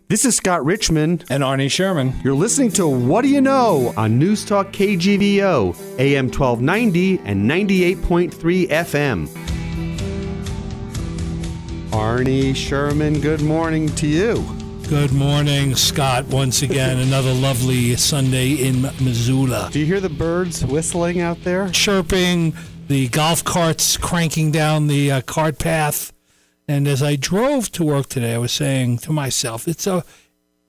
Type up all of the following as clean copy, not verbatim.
This is Scott Richmond and Arnie Sherman. You're listening to What Do You Know on Newstalk KGVO, AM 1290 and 98.3 FM. Arnie Sherman, good morning to you. Good morning, Scott. Once again, another lovely Sunday in Missoula. Do you hear the birds whistling out there? Chirping, the golf carts cranking down the cart path. And as I drove to work today, I was saying to myself, it's a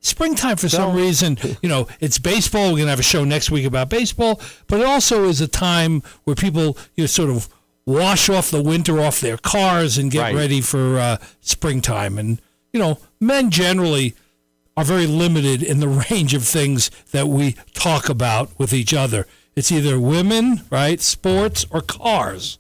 springtime for some reason. You know, it's baseball. We're going to have a show next week about baseball. But it also is a time where people sort of wash off the winter off their cars and get ready for springtime. And, men generally are very limited in the range of things that we talk about with each other. It's either women, right, sports, or cars.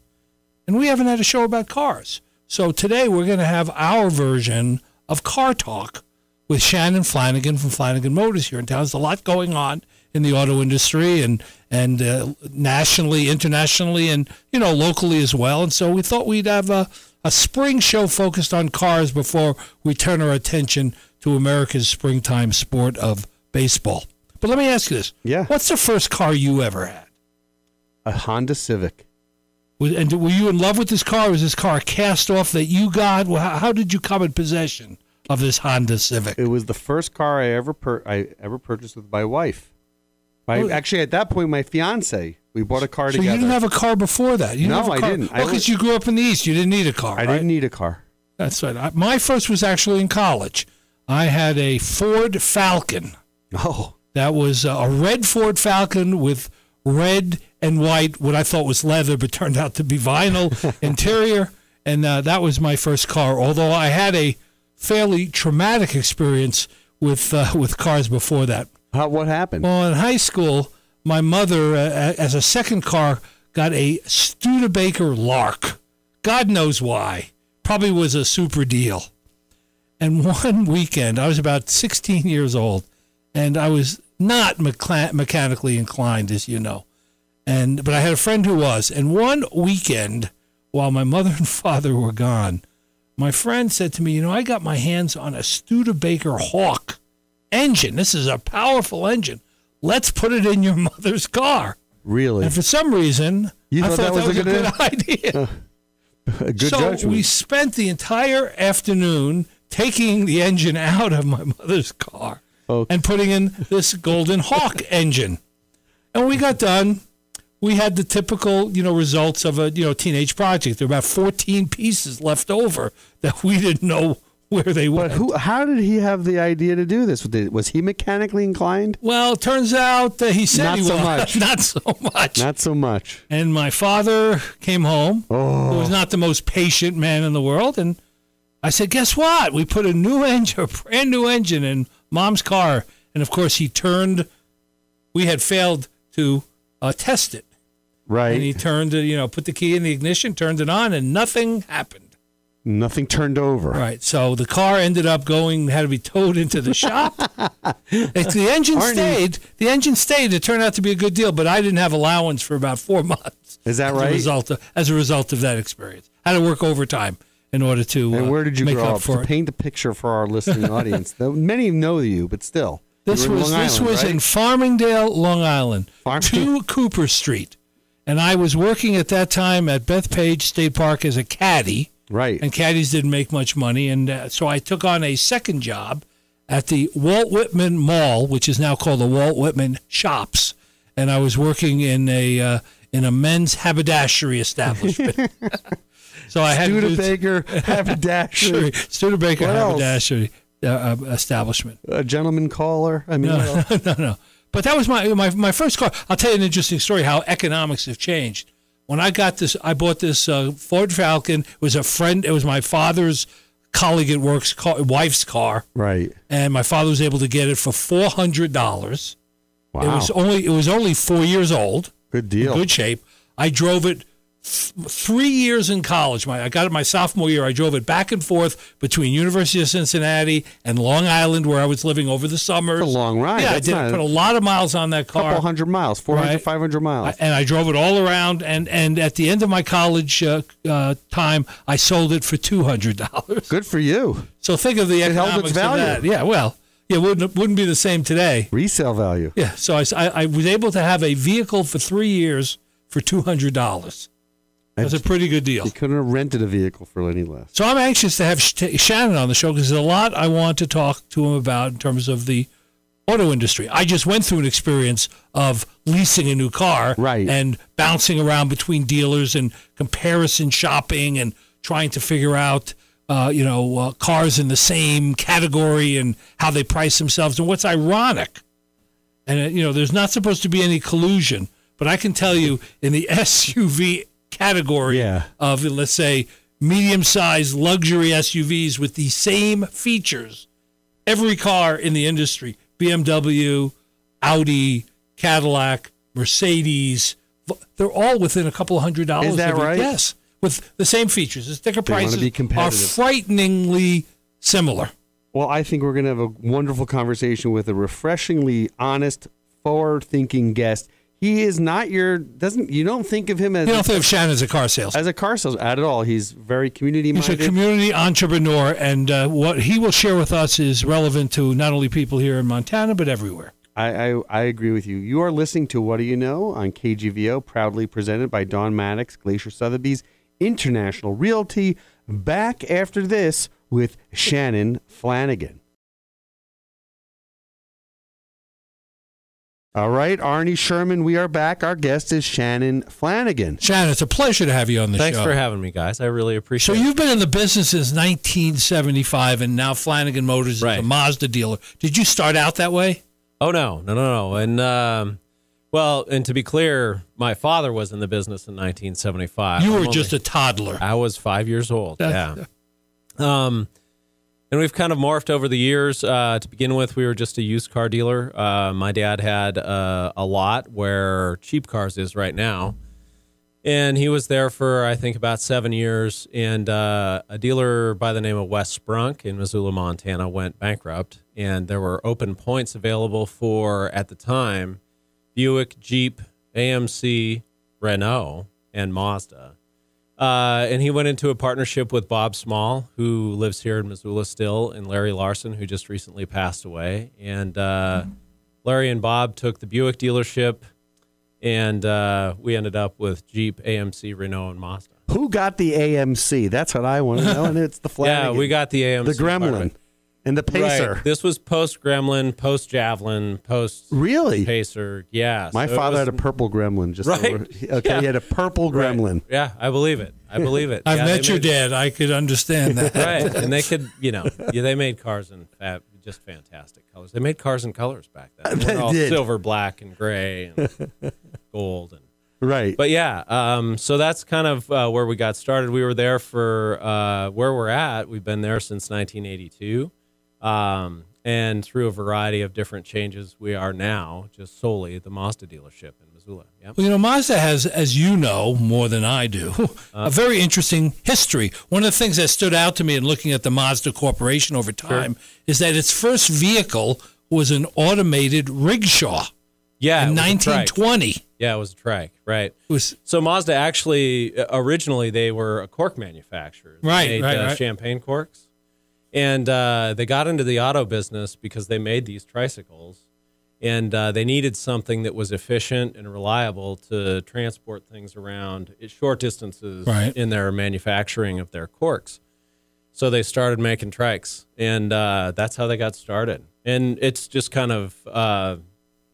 And we haven't had a show about cars. So today we're going to have our version of Car Talk with Shannon Flanagan from Flanagan Motors here in town. There's a lot going on in the auto industry and nationally, internationally, and, locally as well. And so we thought we'd have a spring show focused on cars before we turn our attention to America's springtime sport of baseball. But let me ask you this. Yeah. What's the first car you ever had? A Honda Civic. And were you in love with this car? Was this car a cast-off that you got? How did you come in possession of this Honda Civic? It was the first car I ever purchased with my wife. Actually, at that point, my fiance. We bought a car together. So you didn't have a car before that? I didn't. Well, because you grew up in the East. You didn't need a car, I didn't need a car. That's right. My first was actually in college. I had a Ford Falcon. Oh. That was a red Ford Falcon with red and white, what I thought was leather, but turned out to be vinyl interior. And that was my first car, although I had a fairly traumatic experience with cars before that. What happened? Well, in high school, my mother, as a second car, got a Studebaker Lark. God knows why. Probably was a super deal. And one weekend, I was about 16 years old, and I was not mechanically inclined, as you know. But I had a friend who was. And one weekend, while my mother and father were gone, my friend said to me, I got my hands on a Studebaker Hawk engine. This is a powerful engine. Let's put it in your mother's car. Really? And for some reason, I thought that was a good idea. A good judgment. So we spent the entire afternoon taking the engine out of my mother's car and putting in this Golden Hawk engine. And when we got done, we had the typical, results of a, teenage project. There were about 14 pieces left over that we didn't know where they went. But how did he have the idea to do this? Was he mechanically inclined? Well, it turns out that he said he was. Not so much. Not so much. And my father came home, who was not the most patient man in the world, and I said, guess what? We put a brand new engine in Mom's car. And, of course, we had failed to test it. Right. And he turned it, put the key in the ignition, turned it on, and nothing happened. Nothing turned over. Right. So the car ended up had to be towed into the shop. The engine stayed. The engine stayed. It turned out to be a good deal, but I didn't have allowance for about 4 months. Is that right? As a result of that experience. I had to work overtime in order to And where did you grow up? To paint a picture for our listening audience. Many know you, but still. This was in Farmingdale, Long Island, 2 Cooper Street. And I was working at that time at Bethpage State Park as a caddy. Right. And caddies didn't make much money. And so I took on a second job at the Walt Whitman Mall, which is now called the Walt Whitman Shops. And I was working in a men's haberdashery establishment. So I had Studebaker haberdashery. Studebaker haberdashery establishment. A gentleman caller. I mean, no. But that was my first car. I'll tell you an interesting story how economics have changed. When I bought this Ford Falcon. It was my father's colleague at work's wife's car. Right. And my father was able to get it for $400. Wow. It was only 4 years old. Good deal. In good shape. I drove it 3 years in college. I got it my sophomore year. I drove it back and forth between University of Cincinnati and Long Island, where I was living over the summers. It's a long ride. Yeah, I did put a lot of miles on that car. A couple hundred miles, 400, 500 miles. And I drove it all around, and at the end of my college time, I sold it for $200. Good for you. So think of the economics of that. Yeah, well, Yeah, wouldn't be the same today. Resale value. Yeah, so I was able to have a vehicle for 3 years for $200. That's a pretty good deal. You couldn't have rented a vehicle for any less. So I'm anxious to have Shannon on the show because there's a lot I want to talk to him about in terms of the auto industry. I just went through an experience of leasing a new car, right, and bouncing around between dealers and comparison shopping and trying to figure out cars in the same category and how they price themselves. And what's ironic, and there's not supposed to be any collusion, but I can tell you in the SUV category of, let's say, medium-sized luxury SUVs with the same features, every car in the industry, BMW, Audi, Cadillac, Mercedes, they're all within a couple $100. Is that right? Yes, with the same features. The sticker prices are competitive. Frighteningly similar. Well, I think we're going to have a wonderful conversation with a refreshingly honest, forward-thinking guest. He is not you don't think of him as... You don't think of Shannon as a car salesman. As a car salesman at all. He's very community-minded. He's a community entrepreneur, and what he will share with us is relevant to not only people here in Montana, but everywhere. I agree with you. You are listening to What Do You Know on KGVO, proudly presented by Don Maddox, Glacier Sotheby's International Realty. Back after this with Shannon Flanagan. All right, Arnie Sherman, we are back. Our guest is Shannon Flanagan. Shannon, it's a pleasure to have you on the show. Thanks for having me, guys. I really appreciate it. So you've been in the business since 1975, and now Flanagan Motors is a Mazda dealer. Did you start out that way? Oh, no. And, and to be clear, my father was in the business in 1975. You were just a toddler. I was 5 years old, And we've kind of morphed over the years. To begin with, we were just a used car dealer. My dad had a lot where Cheap Cars is right now. And he was there for, I think, about 7 years. And a dealer by the name of Wes Sprunk in Missoula, Montana, went bankrupt. And there were open points available for, at the time, Buick, Jeep, AMC, Renault, and Mazda. And he went into a partnership with Bob Small, who lives here in Missoula still, and Larry Larson, who just recently passed away. And Larry and Bob took the Buick dealership, and we ended up with Jeep, AMC, Renault, and Mazda. Who got the AMC? That's what I want to know, and it's the Flanagan. Yeah, we got the AMC. The Gremlin. And the Pacer. Right. This was post-Gremlin, post-Javelin, Really? Pacer. Yeah. My father had a purple Gremlin. He had a purple Gremlin. Yeah, I believe it. I've met your dad. I could understand that. Right. And they could, they made cars in just fantastic colors. They made cars in colors back then. They were all silver, black, and gray, and gold. Right. But yeah, so that's kind of where we got started. We were there for where we're at. We've been there since 1982. And through a variety of different changes, we are now just solely the Mazda dealership in Missoula. Yep. Well, Mazda has, as you know more than I do, a very interesting history. One of the things that stood out to me in looking at the Mazda Corporation over time is that its first vehicle was an automated rickshaw. Yeah, in 1920. Yeah, it was a trike, right. So Mazda actually, originally, they were a cork manufacturer. They made champagne corks. And they got into the auto business because they made these tricycles, and they needed something that was efficient and reliable to transport things around short distances in their manufacturing of their corks. So they started making trikes, and that's how they got started. And it's just kind of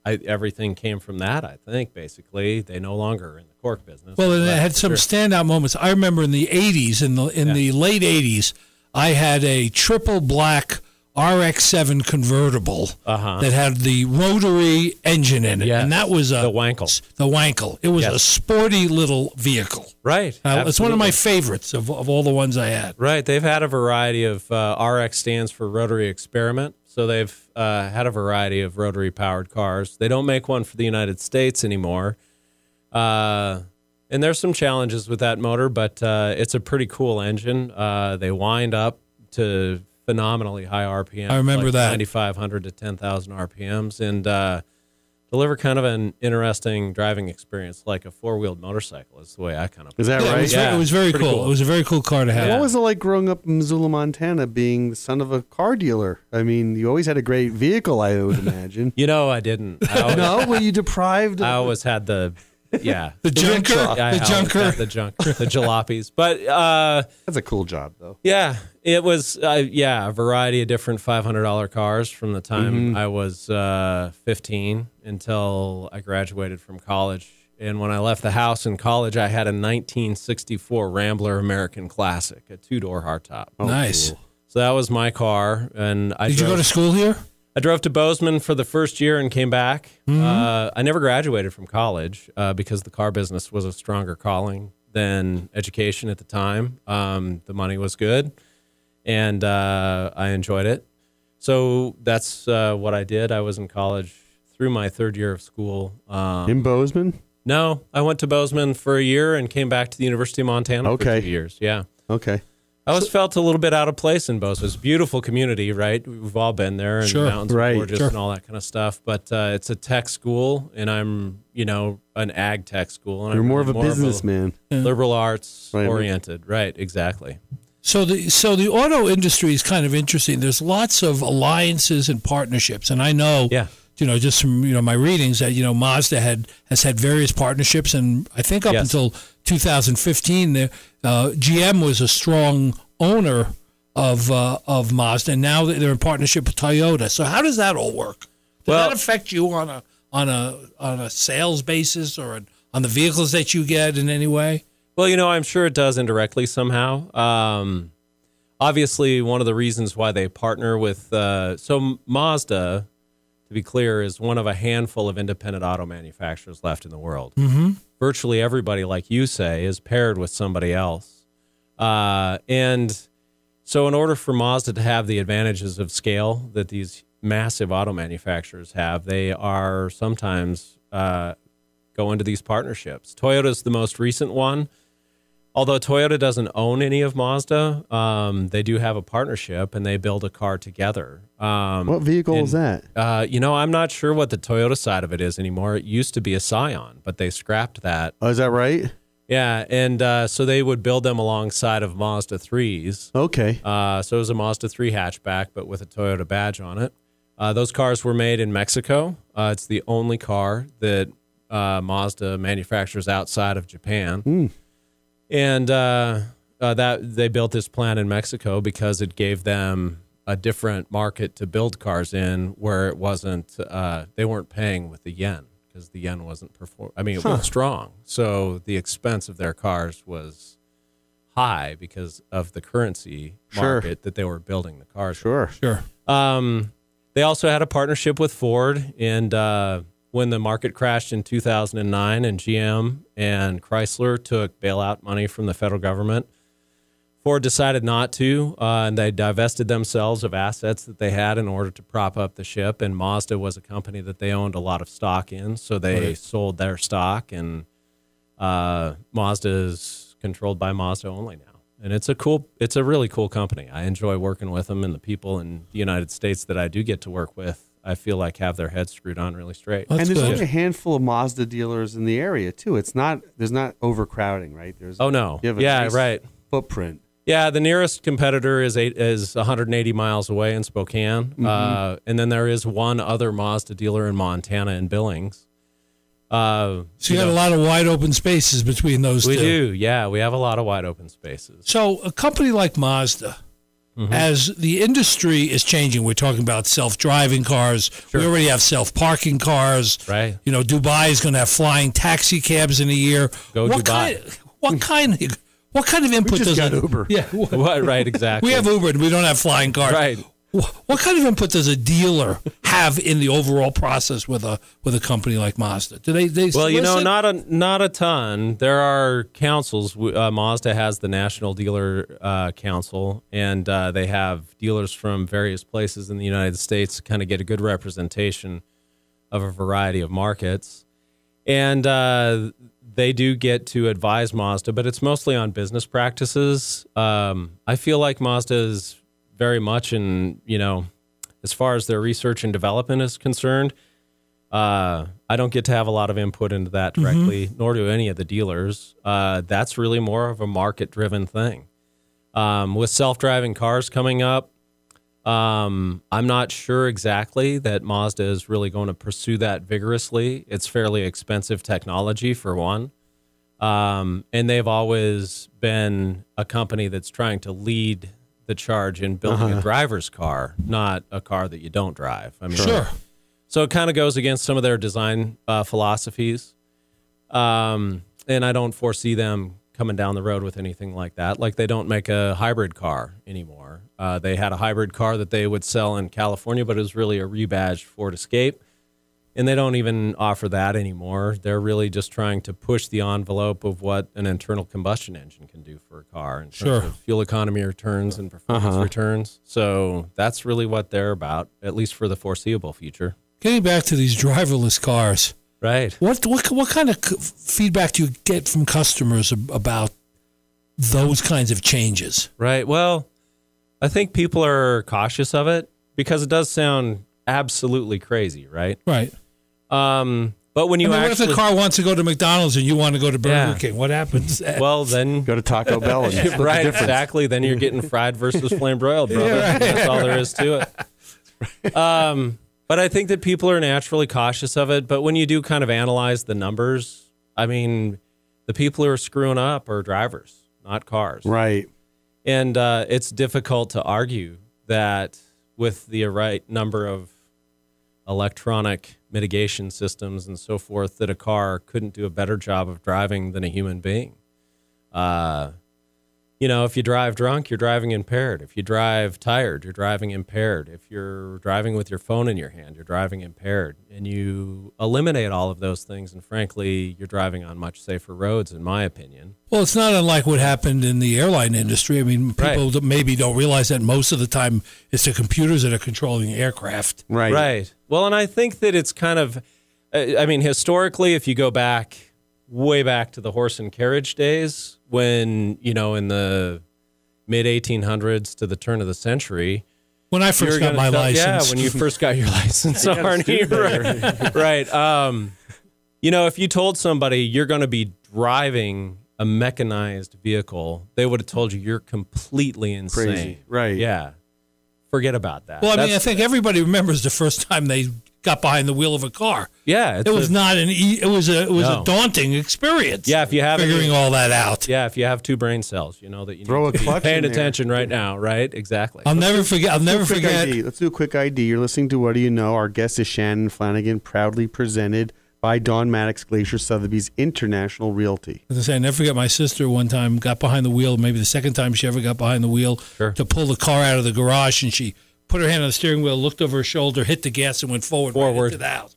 everything came from that, I think, basically. They no longer are in the cork business. Well, and it had some standout moments. I remember in the 80s, in the late 80s, I had a triple black RX-7 convertible that had the rotary engine in it, and that was the Wankel. The Wankel. It was a sporty little vehicle. Right. It's one of my favorites of all the ones I had. Right. They've had a variety of RX stands for Rotary Experiment, so they've had a variety of rotary-powered cars. They don't make one for the United States anymore. And there's some challenges with that motor, but it's a pretty cool engine. They wind up to phenomenally high RPMs. I remember that. 9,500 to 10,000 RPMs. And deliver kind of an interesting driving experience, like a four-wheeled motorcycle is the way I kind of. Is that right? It was very cool. It was a very cool car to have. What was it like growing up in Missoula, Montana, being the son of a car dealer? I mean, you always had a great vehicle, I would imagine. I didn't. No, were you deprived? I always had the junker, the junker, the jalopies. But that's a cool job, though. Yeah, it was. A variety of different $500 cars from the time I was 15 until I graduated from college. And when I left the house in college, I had a 1964 Rambler American Classic, a 2-door hardtop. Oh, nice. Cool. So that was my car, and Did you go to school here? I drove to Bozeman for the first year and came back. I never graduated from college because the car business was a stronger calling than education at the time. The money was good, and I enjoyed it. So that's what I did. I was in college through my third year of school. In Bozeman? No, I went to Bozeman for a year and came back to the University of Montana for 2 years. Yeah. Okay. I always felt a little bit out of place in Bozeman. It's a beautiful community, right? We've all been there, and the mountains are gorgeous and all that kind of stuff. But it's a tech school, and I'm, an ag tech school. And You're I'm more really of a businessman. Liberal arts oriented. Right, exactly. So the auto industry is kind of interesting. There's lots of alliances and partnerships, and I know, just from my readings that Mazda has had various partnerships, and I think up until 2015, GM was a strong owner of Mazda, and now they're in partnership with Toyota. So how does that all work? Does that affect you on a sales basis or on the vehicles that you get in any way? Well, I'm sure it does indirectly somehow. Obviously, one of the reasons why they partner with so Mazda, to be clear, is one of a handful of independent auto manufacturers left in the world. Mm-hmm. Virtually everybody, like you say, is paired with somebody else. And so in order for Mazda to have the advantages of scale that these massive auto manufacturers have, they are sometimes go into these partnerships. Toyota's the most recent one. Although Toyota doesn't own any of Mazda, they do have a partnership, and they build a car together. What vehicle is that? I'm not sure what the Toyota side of it is anymore. It used to be a Scion, but they scrapped that. Oh, is that right? Yeah, and so they would build them alongside of Mazda 3s. Okay. So it was a Mazda 3 hatchback, but with a Toyota badge on it. Those cars were made in Mexico. It's the only car that Mazda manufactures outside of Japan. Mm. And that they built this plant in Mexico because it gave them a different market to build cars in, where it wasn't they weren't paying with the yen, because the yen wasn't it was strong, so the expense of their cars was high because of the currency market that they were building the cars. Sure. They also had a partnership with Ford, and when the market crashed in 2009 and GM and Chrysler took bailout money from the federal government, Ford decided not to, and they divested themselves of assets that they had in order to prop up the ship. And Mazda was a company that they owned a lot of stock in, so they sold their stock, and Mazda is controlled by Mazda only now. And it's a really cool company. I enjoy working with them, and the people in the United States that I do get to work with, I feel like have their heads screwed on really straight. And there's only a handful of Mazda dealers in the area too. There's not overcrowding, right? Right. Footprint. Yeah, the nearest competitor is 180 miles away in Spokane, and then there is one other Mazda dealer in Montana in Billings. So you have a lot of wide open spaces between those two. We do, yeah. We have a lot of wide open spaces. So a company like Mazda, as the industry is changing, we're talking about self-driving cars. Sure. We already have self-parking cars. Right. Dubai is going to have flying taxi cabs in a year. Dubai. What kind of input does Uber? Yeah. Right. Exactly. We have Uber, and we don't have flying cars. Right. What kind of input does a dealer have in the overall process with a company like Mazda? Do they Well, not a ton. There are councils. Mazda has the National Dealer Council, and they have dealers from various places in the United States to kind of get a good representation of a variety of markets. And they do get to advise Mazda, but it's mostly on business practices. I feel like Mazda is very much in, as far as their research and development is concerned, I don't get to have a lot of input into that directly, nor do any of the dealers. That's really more of a market-driven thing. With self-driving cars coming up, I'm not sure exactly that Mazda is really going to pursue that vigorously. It's fairly expensive technology, for one. And they've always been a company that's trying to lead the charge in building a driver's car, not a car that you don't drive. I mean, Sure. So it kind of goes against some of their design philosophies. And I don't foresee them coming down the road with anything like that. Like, they don't make a hybrid car anymore. They had a hybrid car that they would sell in California, but it was really a rebadged Ford Escape. And they don't even offer that anymore. They're really just trying to push the envelope of what an internal combustion engine can do for a car in terms of fuel economy returns and performance returns. So that's really what they're about, at least for the foreseeable future. Getting back to these driverless cars, right? What kind of feedback do you get from customers about those kinds of changes? Right. Well, I think people are cautious of it because it does sound absolutely crazy, right? Right. But when you what if the car wants to go to McDonald's and you want to go to Burger King? What happens? Well, then go to Taco Bell. And right, exactly. Then you're getting fried versus flame broiled, brother. Yeah, right. That's all there is to it. But I think that people are naturally cautious of it. But when you do kind of analyze the numbers, I mean, the people who are screwing up are drivers, not cars. Right. And it's difficult to argue that with the right number of electronic mitigation systems and so forth, that a car couldn't do a better job of driving than a human being. You know, if you drive drunk, you're driving impaired. If you drive tired, you're driving impaired. If you're driving with your phone in your hand, you're driving impaired. And you eliminate all of those things, and frankly, you're driving on much safer roads, in my opinion. Well, it's not unlike what happened in the airline industry. I mean, people maybe don't realize that most of the time it's the computers that are controlling the aircraft. Right. Right. Well, and I think that it's kind of, I mean, historically, if you go back, way back to the horse and carriage days, when, you know, in the mid-1800s to the turn of the century. When I first got my license. Yeah, when you first got your license, Arnie. Right. You know, if you told somebody you're going to be driving a mechanized vehicle, they would have told you you're completely insane. Crazy. Right. Yeah. Forget about that. Well, I mean, I think everybody remembers the first time they got behind the wheel of a car. Yeah, it was a daunting experience. Yeah, if you have figuring all that out. Yeah, if you have two brain cells, you know that you throw need to be paying attention right now. Right, exactly. I'll never forget. Let's do a quick ID. You're listening to What Do You Know? Our guest is Shannon Flanagan, proudly presented by Don Maddox, Glacier Sotheby's International Realty. As I say, I never forget my sister one time got behind the wheel, maybe the second time she ever got behind the wheel to pull the car out of the garage, and she put her hand on the steering wheel, looked over her shoulder, hit the gas, and went forward. Right into the house.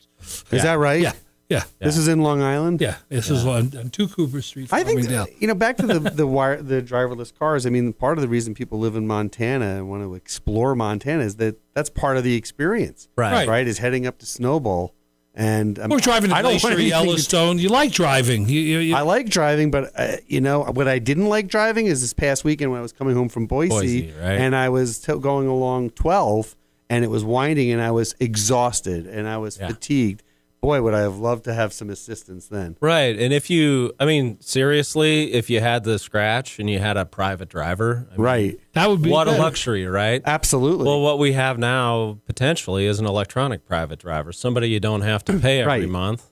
Is that right? Yeah. This is in Long Island? Yeah. This is on 2 Cooper Street. I think, you know, back to the driverless cars, I mean, part of the reason people live in Montana and want to explore Montana is that that's part of the experience. Right? Is heading up to Snowball. And we're driving to Glacier, Yellowstone. You like driving. I like driving, but you know what I didn't like driving is this past weekend when I was coming home from Boise and I was going along 12 and it was winding and I was exhausted and I was fatigued. Boy, would I have loved to have some assistance then. Right. And seriously, if you had the scratch and you had a private driver, that would be what a luxury, right? Absolutely. Well, what we have now potentially is an electronic private driver, somebody you don't have to pay every month.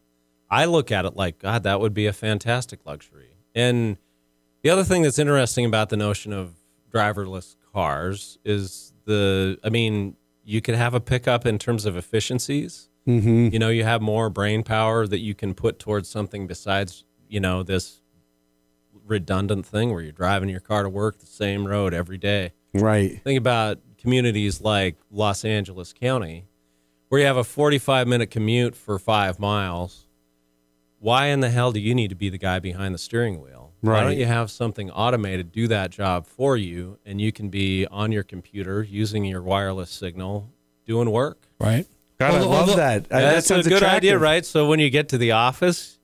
I look at it like, God, that would be a fantastic luxury. And the other thing that's interesting about the notion of driverless cars is you could have a pickup in terms of efficiencies. Mm-hmm. You know, you have more brain power that you can put towards something besides, you know, this redundant thing where you're driving your car to work the same road every day. Right. Think about communities like Los Angeles County, where you have a 45-minute commute for 5 miles. Why in the hell do you need to be the guy behind the steering wheel? Right. Why don't you have something automated do that job for you, and you can be on your computer using your wireless signal doing work? Right. God, I love that. That's a good attractive idea, right? So when you get to the office,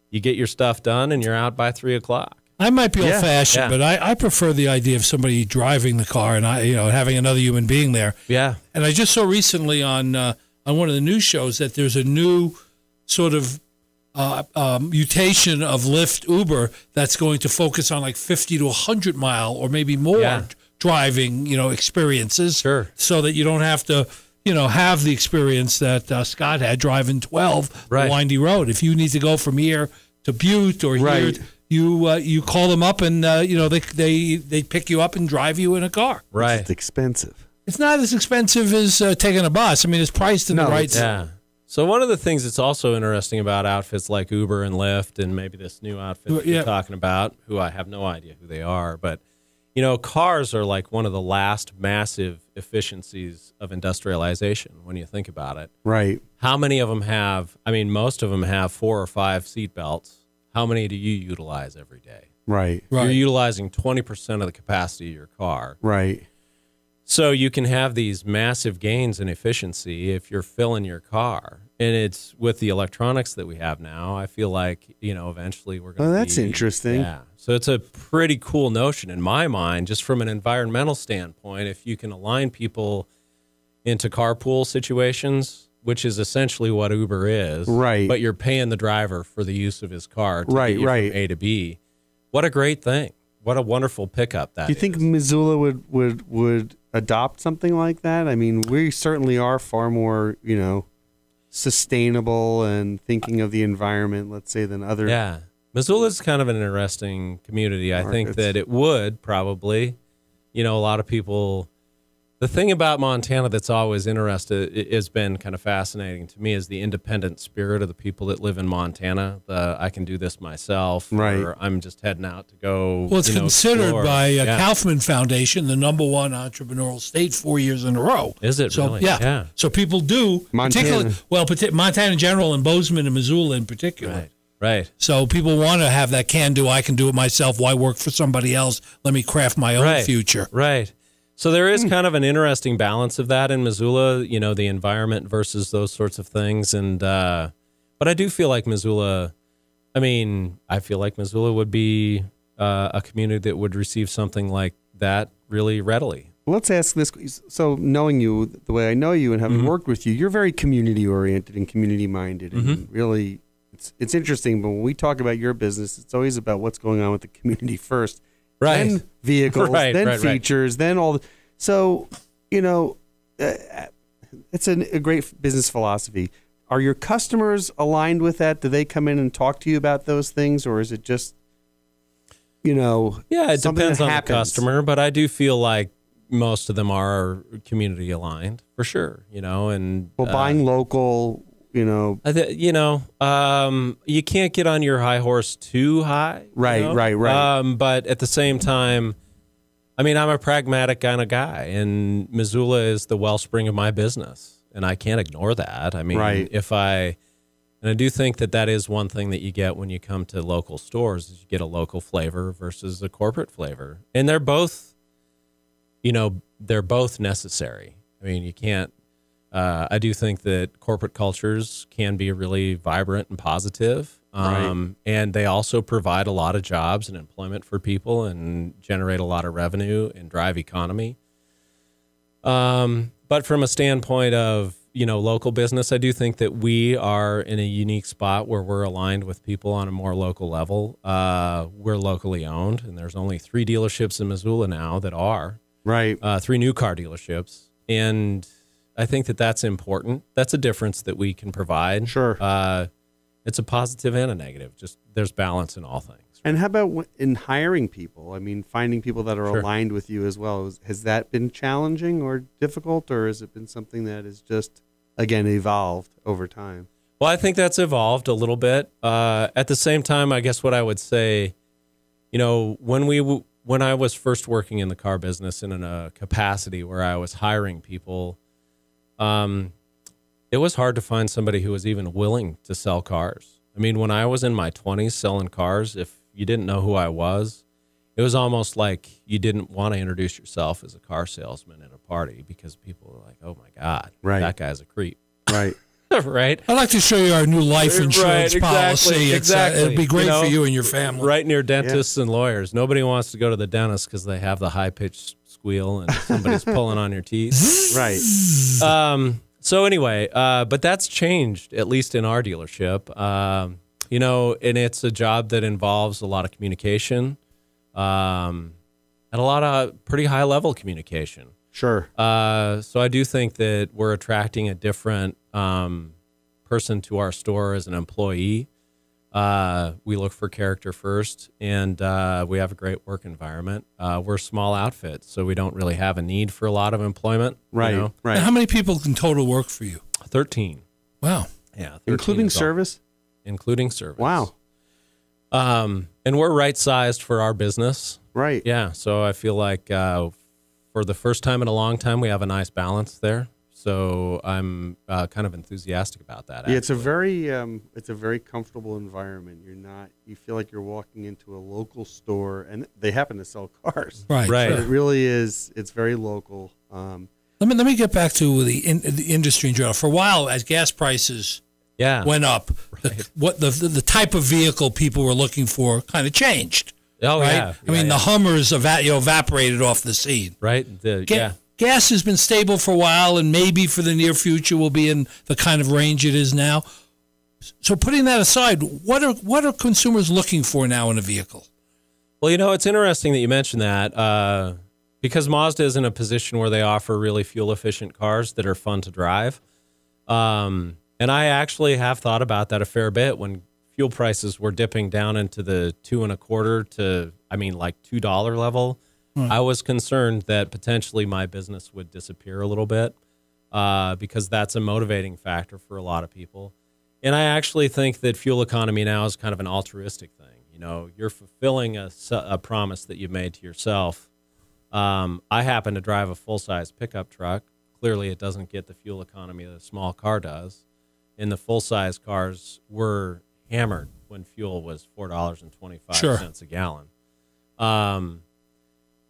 you get your stuff done, and you're out by 3 o'clock. I might be old-fashioned, but I prefer the idea of somebody driving the car and having another human being there. Yeah. And I just saw recently on one of the news shows that there's a new sort of mutation of Lyft, Uber that's going to focus on like 50 to 100 mile or maybe more driving, experiences. Sure. So that you don't have to, have the experience that Scott had driving 12 the windy road. If you need to go from here to Butte or here, you call them up and they pick you up and drive you in a car. Right. It's expensive. It's not as expensive as taking a bus. I mean, it's priced in the right. Yeah. So one of the things that's also interesting about outfits like Uber and Lyft and maybe this new outfit that you're talking about, who I have no idea who they are, but, cars are like one of the last massive efficiencies of industrialization when you think about it. Right. How many of them have, most of them have 4 or 5 seat belts. How many do you utilize every day? Right. You're utilizing 20% of the capacity of your car. Right. So you can have these massive gains in efficiency if you're filling your car. And it's with the electronics that we have now, I feel like, eventually we're going to that's interesting. Yeah. So it's a pretty cool notion in my mind, just from an environmental standpoint, if you can align people into carpool situations, which is essentially what Uber is. Right. But you're paying the driver for the use of his car to right, get you right. from A to B. What a great thing. What a wonderful pickup that is. Do you think Missoula would adopt something like that? I mean, we certainly are far more, sustainable and thinking of the environment, let's say, than other. Yeah. Missoula is kind of an interesting community. I think that it would probably, a lot of people. The thing about Montana that's always has been kind of fascinating to me is the independent spirit of the people that live in Montana. I can do this myself, or I'm just heading out to go. Well, it's considered explore. by Kaufman Foundation the #1 entrepreneurial state 4 years in a row. Is it really? Yeah. So people do, Montana. Montana in general and Bozeman and Missoula in particular. Right. So people want to have that can-do, I can do it myself, why work for somebody else? Let me craft my own future. Right. So there is kind of an interesting balance of that in Missoula, the environment versus those sorts of things. And but I do feel like Missoula, I feel like Missoula would be a community that would receive something like that really readily. Let's ask this. So knowing you the way I know you and having worked with you, you're very community-oriented and community-minded. And really, it's interesting, but when we talk about your business, it's always about what's going on with the community first. Right. Then vehicles, then features, then all. So, it's a great business philosophy. Are your customers aligned with that? Do they come in and talk to you about those things, or is it just, Yeah, it depends on happens? The customer, but I do feel like most of them are community aligned for sure. And buying local. You can't get on your high horse too high. Right. But at the same time, I'm a pragmatic kind of guy, and Missoula is the wellspring of my business, and I can't ignore that. And I do think that is one thing that you get when you come to local stores is you get a local flavor versus a corporate flavor, and they're both necessary. You can't. I do think that corporate cultures can be really vibrant and positive, and they also provide a lot of jobs and employment for people and generate a lot of revenue and drive economy. But from a standpoint of, local business, I do think that we are in a unique spot where we're aligned with people on a more local level. We're locally owned, and there's only 3 dealerships in Missoula now that are. 3 new car dealerships. And I think that's important. That's a difference that we can provide. Sure. It's a positive and a negative. Just there's balance in all things. And how about in hiring people? Finding people that are aligned with you as well. Has that been challenging or difficult, or has it been something that has just, again, evolved over time? Well, I think that's evolved a little bit. At the same time, I guess what I would say, when I was first working in the car business and in a capacity where I was hiring people, it was hard to find somebody who was even willing to sell cars. When I was in my 20s selling cars, if you didn't know who I was, it was almost like you didn't want to introduce yourself as a car salesman at a party because people were like, oh my God, that guy's a creep. Right. Right. I'd like to show you our new life insurance policy. Exactly. It'd be great for you and your family. Right near dentists and lawyers. Nobody wants to go to the dentist because they have the high-pitched squeal and somebody's pulling on your teeth. Right. So anyway, but that's changed, at least in our dealership. And it's a job that involves a lot of communication, and a lot of pretty high-level communication. Sure. So I do think that we're attracting a different person to our store as an employee. We look for character first, and we have a great work environment. We're a small outfit, so we don't really have a need for a lot of employment. Right, you know? right. Now, how many people in total work for you? 13. Wow. Yeah. 13 Including is all. service? Including service. Wow. And we're right-sized for our business. Right. Yeah, so I feel like for the first time in a long time, we have a nice balance there. So I'm kind of enthusiastic about that. Yeah, it's a very comfortable environment. You feel like you're walking into a local store, and they happen to sell cars. Right. Right. So it really is. It's very local. Let me get back to the industry in general. For a while, as gas prices went up, the type of vehicle people were looking for kind of changed. Oh, right? yeah. I mean, the Hummers evaporated off the scene. Right. Gas has been stable for a while, and maybe for the near future will be in the kind of range it is now. So putting that aside, what are consumers looking for now in a vehicle? Well, it's interesting that you mentioned that because Mazda is in a position where they offer really fuel-efficient cars that are fun to drive. And I actually have thought about that a fair bit when fuel prices were dipping down into the $2.25 to, $2 level. I was concerned that potentially my business would disappear a little bit because that's a motivating factor for a lot of people. And I actually think that fuel economy now is kind of an altruistic thing. You're fulfilling a promise that you've made to yourself. I happen to drive a full-size pickup truck. Clearly, it doesn't get the fuel economy that a small car does. And the full-size cars were hammered when fuel was $4.25 a gallon.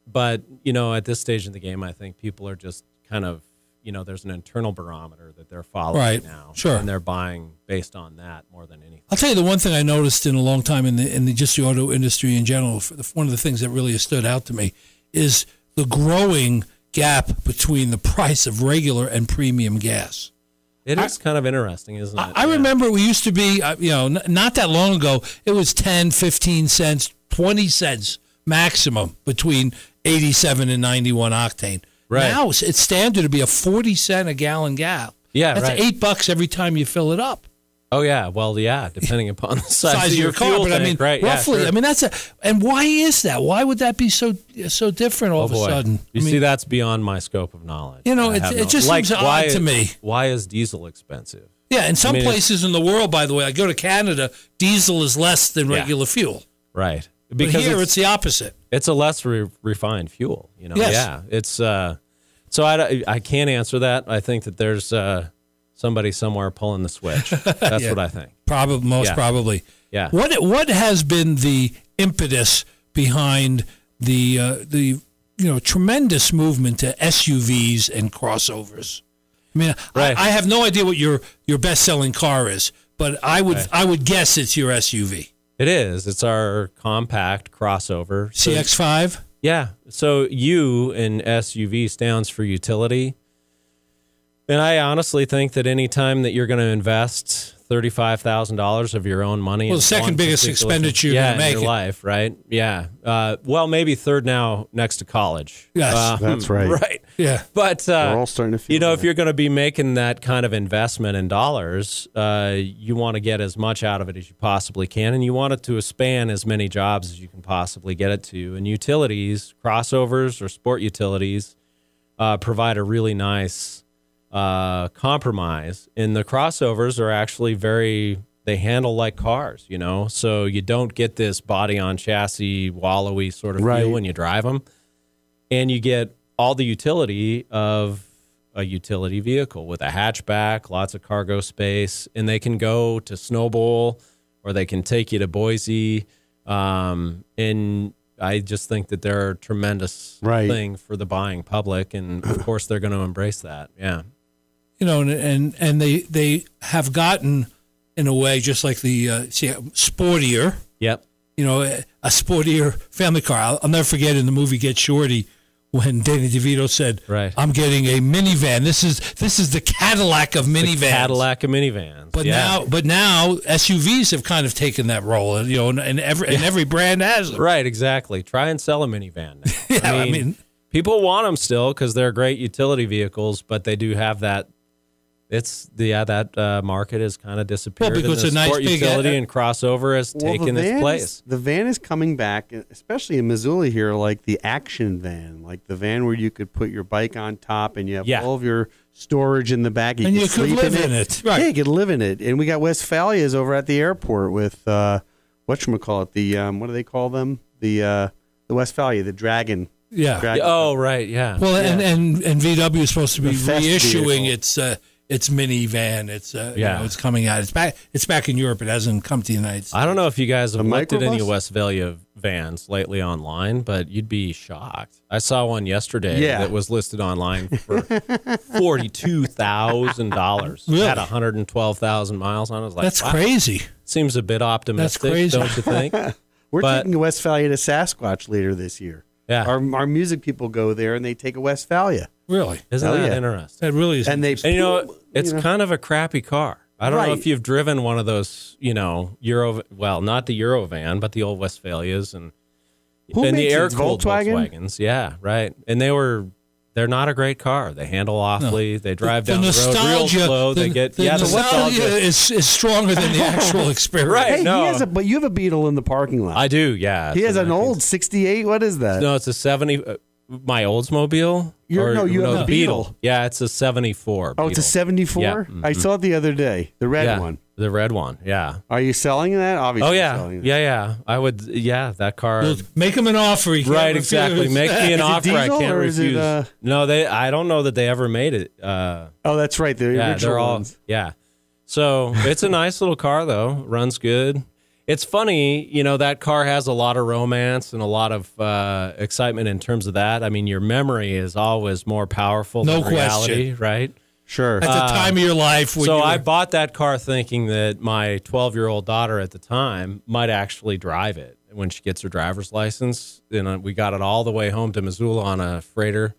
But, at this stage in the game, I think people are just kind of, there's an internal barometer that they're following now. Sure. And they're buying based on that more than anything. I'll tell you the one thing I noticed in a long time in the auto industry in general, one of the things that really has stood out to me is the growing gap between the price of regular and premium gas. It is kind of interesting, isn't it? I remember we used to be, not that long ago, it was 10, 15 cents, 20 cents maximum between 87 and 91 octane. Right. Now it's standard to be a 40-cent a gallon gap. Yeah, That's right. $8 every time you fill it up. Oh, yeah. Well, yeah, depending upon the size of your car, fuel but tank, right? roughly. Yeah, sure. And why is that? Why would that be so different all of a sudden? You see, that's beyond my scope of knowledge. It just seems odd to me. Why is diesel expensive? Yeah, in some places in the world, by the way, I go to Canada, diesel is less than regular fuel. Right. Because but here it's the opposite. It's a less refined fuel, Yes. Yeah. It's so I can't answer that. I think that there's somebody somewhere pulling the switch. That's what I think. Probably. Yeah. What has been the impetus behind the tremendous movement to SUVs and crossovers? I mean, I have no idea what your best-selling car is, but I would guess it's your SUV. It is. It's our compact crossover. CX-5? Yeah. So U in SUV stands for utility. And I honestly think that any time that you're going to invest $35,000 of your own money, the second biggest expenditure you're going to make in your life, right? Yeah. Well, maybe third now next to college. Yes, that's right. Right. Yeah. But we're all starting to feel if you're going to be making that kind of investment in dollars, you want to get as much out of it as you possibly can, and you want it to span as many jobs as you can possibly get it to. And utilities, crossovers or sport utilities, provide a really nice compromise. And the crossovers are actually they handle like cars, so you don't get this body on chassis wallowy sort of feel when you drive them, and you get all the utility of a utility vehicle with a hatchback, lots of cargo space, and they can go to Snowbowl or they can take you to Boise. And I just think that they're a tremendous thing for the buying public, and of course they're going to embrace that. Yeah. And they have gotten, in a way, just like the sportier. Yep. A sportier family car. I'll never forget in the movie Get Shorty when Danny DeVito said, Right. "I'm getting a minivan. This is the Cadillac of minivans." The Cadillac of minivans. But now SUVs have kind of taken that role, you know, and every brand has them. Right, exactly. Try and sell a minivan now. Yeah, I mean, people want them still because they're great utility vehicles, but they do have that. That market has kind of disappeared. Well, because and the a nice sport big utility and crossover has taken its place. The van is coming back, especially in Missoula here, like the action van, like the van where you could put your bike on top and you have all of your storage in the back. And you could sleep live in it. Right. Yeah, you could live in it. And we got Westphalias over at the airport with whatchamacallit, the what do they call them? The Westphalia, the Dragon. Yeah. Dragon. Oh, right, yeah. Well, Yeah. and VW is supposed to be The Fest reissuing vehicle. its minivan. It's you know, it's coming out. It's back in Europe. It hasn't come to the United States. I don't know if you guys have The looked at any microbus? Westphalia vans lately online, but you'd be shocked. I saw one yesterday that was listed online for $42,000. Really? Had 112,000 miles on it. I was like, That's wow, crazy. seems a bit optimistic, That's crazy. don't you think? We're But- taking a Westphalia to Sasquatch later this year. Yeah. Our music people go there and they take a Westphalia. Really, Isn't Hell that yeah. interesting? that really is. And they And you know, it's kind of a crappy car. I don't know Right. if you've driven one of those, you know, not the Euro van, but the old Westphalias and Who the makes it? air-cooled Volkswagen? Volkswagens. Yeah, right. And they're not a great car. They handle awfully. They drive down the road real slow. They get the nostalgia is stronger than the actual experience. Right. Hey, No. but you have a Beetle in the parking lot. I do. Yeah. He It's has a an 19 old 68. What is that? No, it's a 70. My Oldsmobile. You have the a Beetle. Yeah, it's a 74. Oh, it's a Beetle. 74? Yeah. I saw it the other day, the red Yeah, one. the red one. Yeah. Are you selling that? Obviously. Oh yeah. Selling that. Yeah. I would. Yeah, that car. Well, make him an offer. He can't Right, refuse. exactly. Make me an Is it offer I diesel can't or is it, refuse. No, I don't know that they ever made it. Oh, that's right. The Yeah, original they're all. ones. Yeah. So it's a nice little car though. Runs good. It's funny, you know, that car has a lot of romance and a lot of excitement in terms of that. I mean, your memory is always more powerful No than reality, question. right? Sure. At the time of your life. When So you I were- bought that car thinking that my 12-year-old daughter at the time might actually drive it when she gets her driver's license. And we got it all the way home to Missoula on a freighter,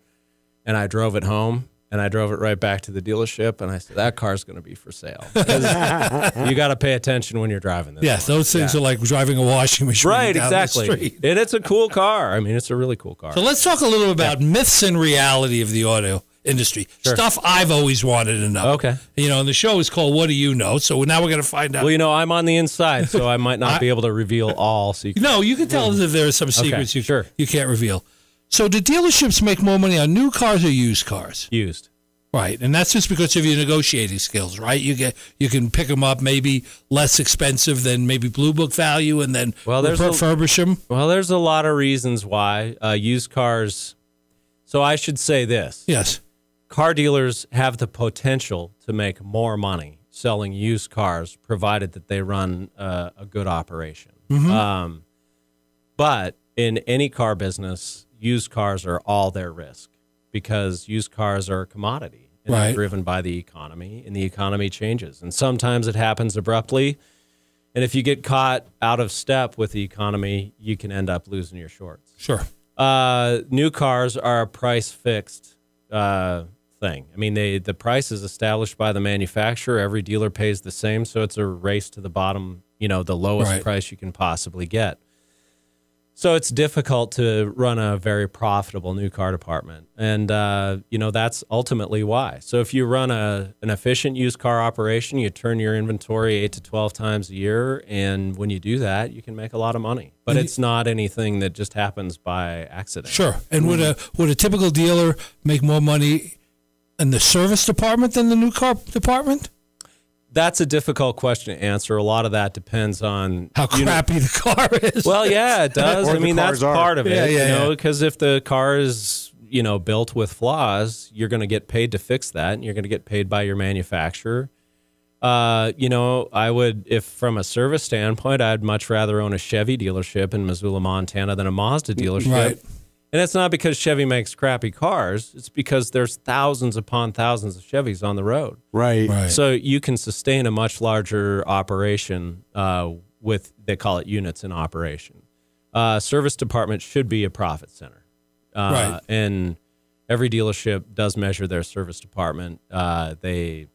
and I drove it home. And I drove it right back to the dealership, and I said, that car's going to be for sale. 'Cause you got to pay attention when you're driving this. Yeah, those things are like driving a washing machine Right, down the exactly. street. And it's a cool car. I mean, it's a really cool car. So let's talk a little about myths and reality of the auto industry. Sure. Stuff I've always wanted to know. Okay. You know, and the show is called What Do You Know? So now we're going to find out. Well, you know, I'm on the inside, so I might not be able to reveal all secrets. No, you can tell us if there are some secrets sure. you can't reveal. So do dealerships make more money on new cars or used cars? Used. Right, and that's just because of your negotiating skills, right? You can pick them up maybe less expensive than maybe Blue Book value, and then refurbish them. Well, there's a lot of reasons why used cars. So I should say this: Yes, car dealers have the potential to make more money selling used cars, provided that they run a good operation. But in any car business, used cars are all their risk, because used cars are a commodity and they're driven by the economy, and the economy changes. And sometimes it happens abruptly. And if you get caught out of step with the economy, you can end up losing your shorts. sure. New cars are a price fixed thing. I mean, the price is established by the manufacturer. Every dealer pays the same. So it's a race to the bottom, you know, the lowest price you can possibly get. So it's difficult to run a very profitable new car department. And, you know, that's ultimately why. So if you run an efficient used car operation, you turn your inventory 8 to 12 times a year. And when you do that, you can make a lot of money. But it's not anything that just happens by accident. Sure. And would a typical dealer make more money in the service department than the new car department? That's a difficult question to answer. A lot of that depends on How crappy the car is. Well, yeah, it does. Or I the mean, that's cars are. part of it. Yeah, you yeah, know, because if the car is, you know, built with flaws, you're going to get paid to fix that, and you're going to get paid by your manufacturer. You know, I would, if from a service standpoint, I'd much rather own a Chevy dealership in Missoula, Montana than a Mazda dealership. Right. And it's not because Chevy makes crappy cars. It's because there's thousands upon thousands of Chevys on the road. Right. So you can sustain a much larger operation with, they call it units in operation. Service department should be a profit center. Right. And every dealership does measure their service department. They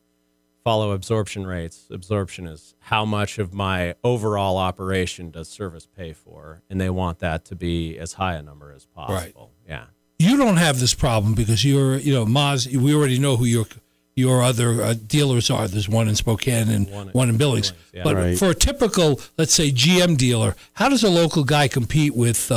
follow absorption rates. Absorption is how much of my overall operation does service pay for, and they want that to be as high a number as possible. Right. Yeah. You don't have this problem because you're, Maz, we already know who your other dealers are. There's one in Spokane and one in Billings. Yeah. But for a typical, let's say, GM dealer, how does a local guy compete with,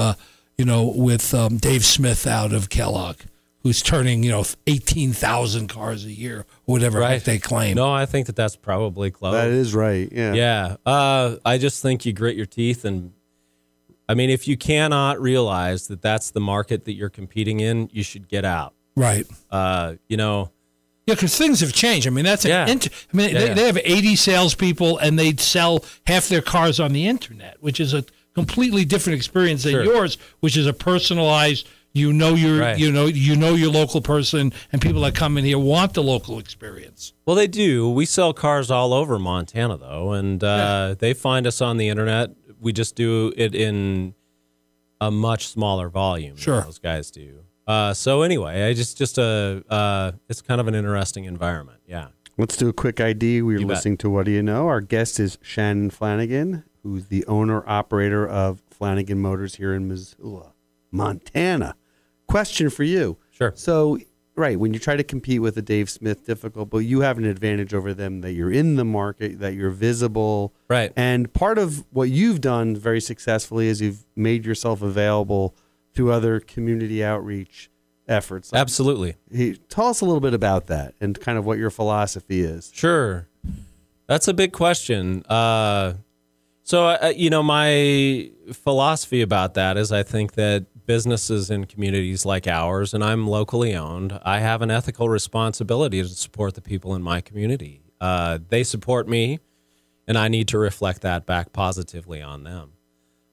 Dave Smith out of Kellogg, who's turning, 18,000 cars a year, or whatever they claim? No, I think that's probably close. That is right. Yeah. Yeah. I just think you grit your teeth, and I mean, if you cannot realize that that's the market that you're competing in, you should get out. Right. Yeah, because things have changed. I mean, they have 80 salespeopeople, and they sell half their cars on the internet, which is a completely different experience than yours, which is a personalized. You know your local person, and people that come in here want the local experience. Well, they do. We sell cars all over Montana, though, and they find us on the internet. We just do it in a much smaller volume than those guys do. So anyway, it's kind of an interesting environment. Yeah. Let's do a quick ID. We're listening to What Do You Know? Our guest is Shannon Flanagan, who's the owner-operator of Flanagan Motors here in Missoula, Montana. Question for you. Sure. So, when you try to compete with a Dave Smith, difficult, but you have an advantage over them that you're in the market, that you're visible. Right. And part of what you've done very successfully is you've made yourself available through other community outreach efforts. Absolutely. Tell us a little bit about that and kind of what your philosophy is. Sure. That's a big question. My philosophy about that is I think that businesses in communities like ours, and I'm locally owned, I have an ethical responsibility to support the people in my community. They support me, and I need to reflect that back positively on them.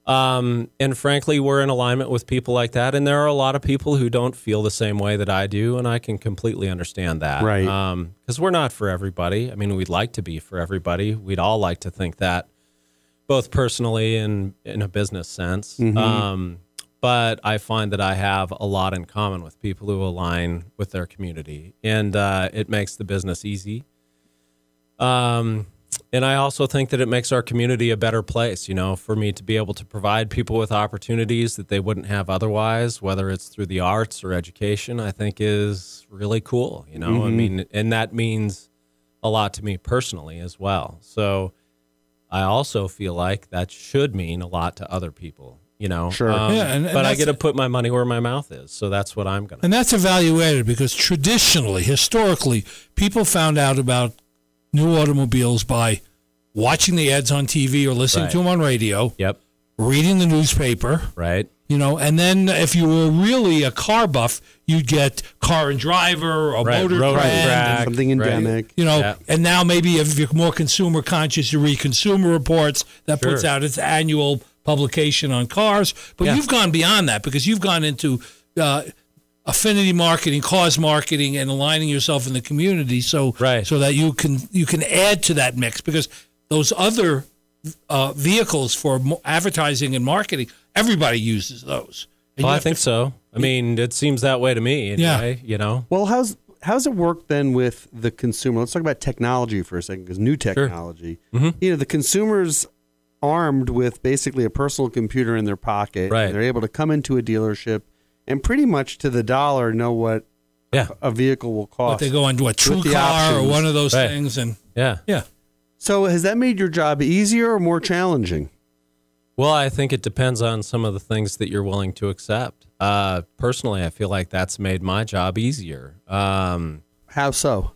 And frankly, we're in alignment with people like that, and there are a lot of people who don't feel the same way that I do, and I can completely understand that. Right. Because we're not for everybody. I mean, we'd like to be for everybody. We'd all like to think that, both personally and in a business sense. Mm-hmm. But I find that I have a lot in common with people who align with their community, and it makes the business easy. And I also think that it makes our community a better place, for me to be able to provide people with opportunities that they wouldn't have otherwise, whether it's through the arts or education, I think is really cool, Mm-hmm. I mean, and that means a lot to me personally as well. So I also feel like that should mean a lot to other people. Sure. But I get to put my money where my mouth is, so that's what I'm going to. And that's evaluated because historically, people found out about new automobiles by watching the ads on TV or listening to them on radio. Yep. Reading the newspaper. Right. And then if you were really a car buff, you'd get Car and Driver or Motor Trend. Something endemic. And now maybe if you're more consumer conscious, you read Consumer Reports that puts out its annual publication on cars. But you've gone beyond that because you've gone into affinity marketing, cause marketing, and aligning yourself in the community so that you can add to that mix, because those other vehicles for advertising and marketing, everybody uses those. Well, I think so. I mean, it seems that way to me anyway, Well, how's it work then with the consumer? Let's talk about technology for a second, because new technology. Sure. Mm-hmm. The consumer's armed with basically a personal computer in their pocket. Right. And they're able to come into a dealership and pretty much to the dollar know what a vehicle will cost. But they go into a True Car or one of those things. And yeah. So has that made your job easier or more challenging? Well, I think it depends on some of the things that you're willing to accept. Personally, I feel like that's made my job easier. How so?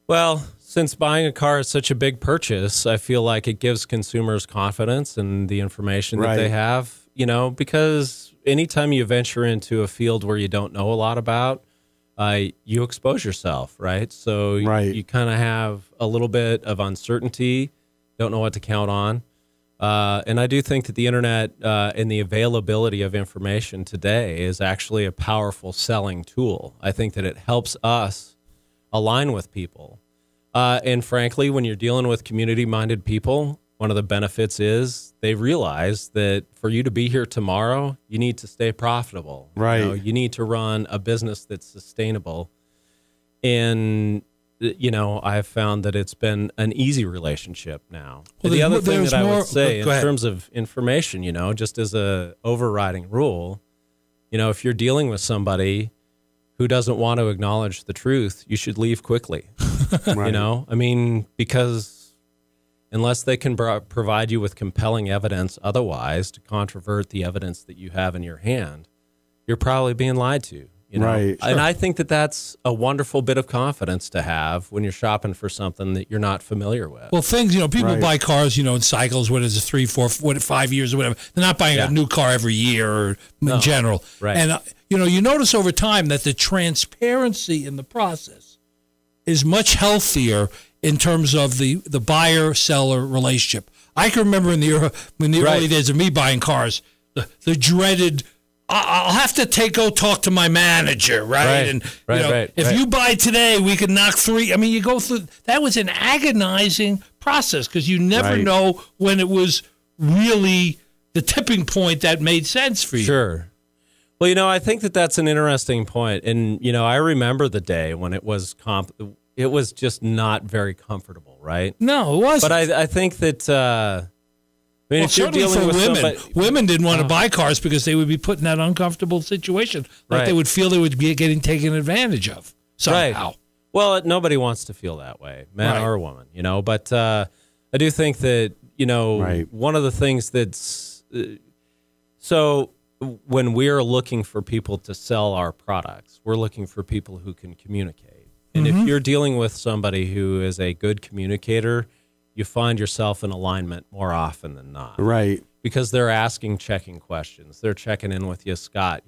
Well, since buying a car is such a big purchase, I feel like it gives consumers confidence in the information that they have, because anytime you venture into a field where you don't know a lot about, you expose yourself, right? So you kind of have a little bit of uncertainty, don't know what to count on. And I do think that the internet and the availability of information today is actually a powerful selling tool. I think that it helps us align with people. And frankly, when you're dealing with community-minded people, one of the benefits is they realize that for you to be here tomorrow, you need to stay profitable. Right. You need to run a business that's sustainable. And, I've found that it's been an easy relationship now. Well, the other thing that I more, would say in go ahead. terms of information, just as a overriding rule, if you're dealing with somebody who doesn't want to acknowledge the truth, you should leave quickly. Right. Because unless they can provide you with compelling evidence otherwise to controvert the evidence that you have in your hand, you're probably being lied to. Right. And I think that that's a wonderful bit of confidence to have when you're shopping for something that you're not familiar with. Well, things, people Right. buy cars, in cycles, what is it, 3, 4, 5 years or whatever. They're not buying a new car every year or in general. Right. And, you notice over time that the transparency in the process is much healthier in terms of the buyer-seller relationship. I can remember in the early days of me buying cars, the dreaded, I'll have to go talk to my manager, right? And if you buy today, we can knock 3. I mean, you go through. That was an agonizing process because you never know when it was really the tipping point that made sense for you. Sure. Well, I think that that's an interesting point, and I remember the day when it was it was just not very comfortable, right? No, it wasn't. But I think that. If you're certainly dealing for with women, somebody, women didn't want to buy cars because they would be put in that uncomfortable situation, like they would feel they would be getting taken advantage of somehow. Right. Well, nobody wants to feel that way, man or woman, But I do think that one of the things that's so when we're looking for people to sell our products, we're looking for people who can communicate. And if you're dealing with somebody who is a good communicator, you find yourself in alignment more often than not. Right. Because they're asking checking questions. They're checking in with you, Scott,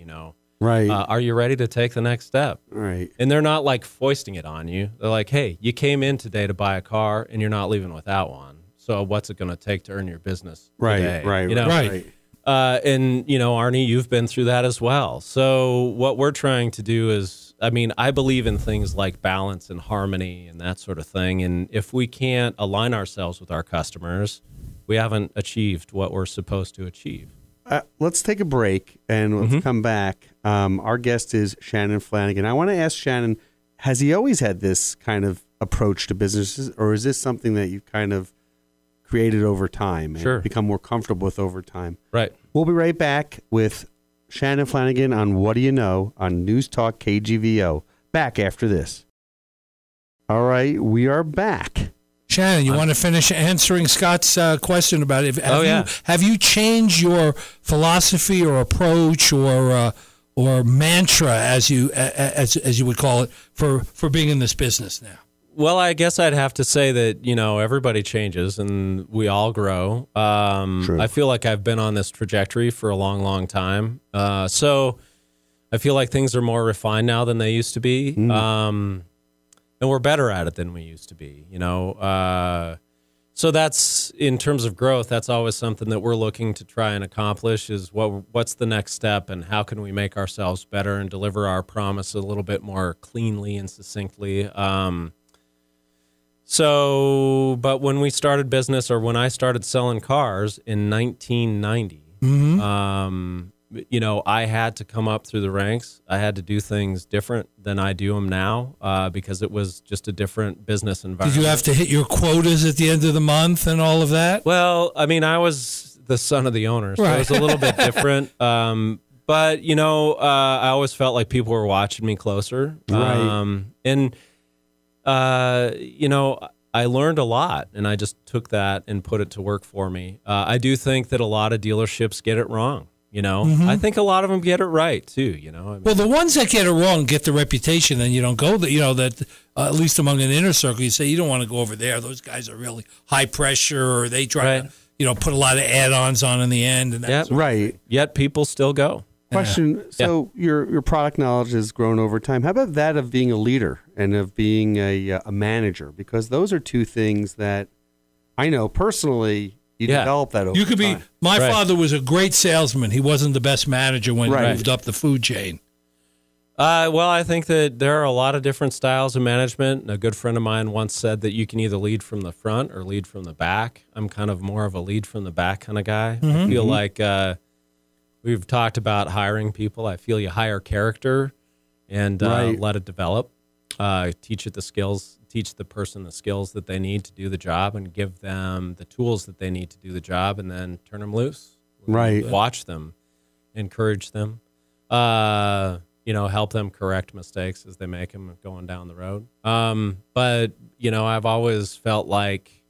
Right. Are you ready to take the next step? Right. And they're not like foisting it on you. They're like, hey, you came in today to buy a car and you're not leaving without one. So what's it going to take to earn your business today? Right. And, Arnie, you've been through that as well. So what we're trying to do is, I believe in things like balance and harmony and that sort of thing. And if we can't align ourselves with our customers, we haven't achieved what we're supposed to achieve. Let's take a break and let's come back. Our guest is Shannon Flanagan. I want to ask Shannon, has he always had this kind of approach to businesses, or is this something that you've kind of created over time and become more comfortable with over time? Right. We'll be right back with Shannon Flanagan on What Do You Know on Newstalk KGVO. Back after this. All right, we are back. Shannon, you want to finish answering Scott's question about it? Have you changed your philosophy or approach or mantra, as you would call it, for being in this business now? Well, I guess I'd have to say that, everybody changes and we all grow. I feel like I've been on this trajectory for a long, long time. So I feel like things are more refined now than they used to be. And we're better at it than we used to be, So that's, in terms of growth, that's always something that we're looking to try and accomplish is what's the next step and how can we make ourselves better and deliver our promise a little bit more cleanly and succinctly. But when we started business, or when I started selling cars in 1990, I had to come up through the ranks. I had to do things different than I do them now because it was just a different business environment. Did you have to hit your quotas at the end of the month and all of that? Well, I was the son of the owner, so it was a little bit different. But, I always felt like people were watching me closer. Right. I learned a lot, and I just took that and put it to work for me. I do think that a lot of dealerships get it wrong. I think a lot of them get it right too. Well, the ones that get it wrong get the reputation, and you don't go. That at least among an inner circle, you say you don't want to go over there. Those guys are really high pressure, or they try to put a lot of add-ons on in the end. And that's Yet people still go. Question. So your product knowledge has grown over time. How about that of being a leader and of being a manager? Because those are two things that I know personally. You develop that over time. You could be. My father was a great salesman. He wasn't the best manager when he moved up the food chain. Well, I think that there are a lot of different styles of management. A good friend of mine once said that you can either lead from the front or lead from the back. I'm kind of more of a lead from the back kind of guy. I feel like we've talked about hiring people. I feel you hire character and let it develop. Teach the person the skills that they need to do the job, and give them the tools that they need to do the job, and then turn them loose. Right. Watch them, encourage them. Help them correct mistakes as they make them going down the road. But I've always felt like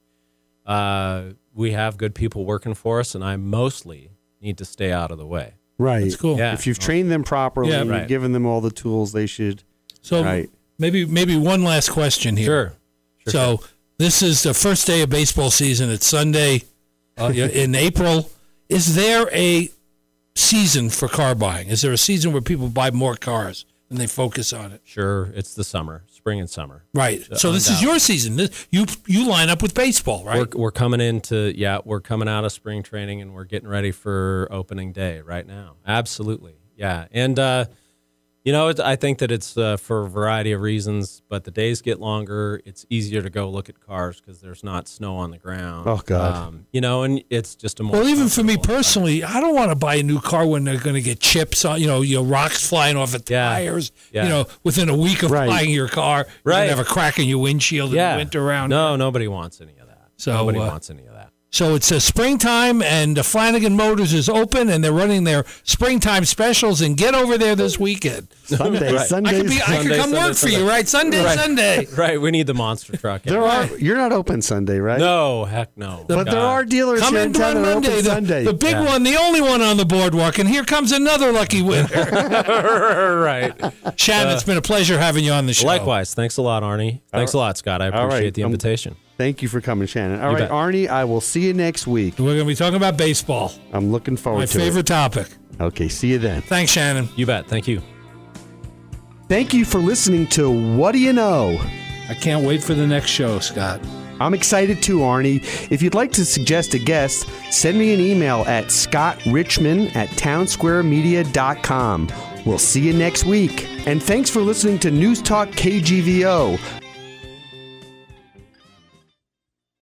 we have good people working for us, and I mostly need to stay out of the way. Right. That's cool. Yeah. If you've trained them properly and you've given them all the tools they should. So maybe one last question here. Sure. So this is the first day of baseball season. It's Sunday in April. Is there a season for car buying? Is there a season where people buy more cars and they focus on it? Sure. It's the summer, spring and summer. Right. So this is your season. You line up with baseball, right? We're coming we're coming out of spring training, and we're getting ready for opening day right now. Absolutely. Yeah. And, I think that it's for a variety of reasons, but the days get longer. It's easier to go look at cars because there's not snow on the ground. Oh, God. And it's just a more. Well, even for me personally, I don't want to buy a new car when they're going to get chips on, rocks flying off of tires. Yeah. Within a week of buying your car, you're going to have a crack in your windshield in the winter around. No, nobody wants any of that. Nobody wants any of that. So it's a springtime, and the Flanagan Motors is open, and they're running their springtime specials. And get over there this weekend. Sunday. I could come work for you, right? Sunday. Right. We need the monster truck. You're not open Sunday, right? No, heck no. But there are dealers come here in town that are open Sunday. The big one, the only one on the boardwalk, and here comes another lucky winner. Right. Shannon, it's been a pleasure having you on the show. Likewise. Thanks a lot, Arnie. Thanks a lot, Scott. I appreciate the invitation. Thank you for coming, Shannon. All You right, bet. Arnie, I will see you next week. We're going to be talking about baseball. I'm looking forward to it. My favorite topic. Okay, see you then. Thanks, Shannon. You bet. Thank you. Thank you for listening to What Do You Know? I can't wait for the next show, Scott. I'm excited too, Arnie. If you'd like to suggest a guest, send me an email at scottrichmond@townsquaremedia.com. We'll see you next week. And thanks for listening to Newstalk KGVO.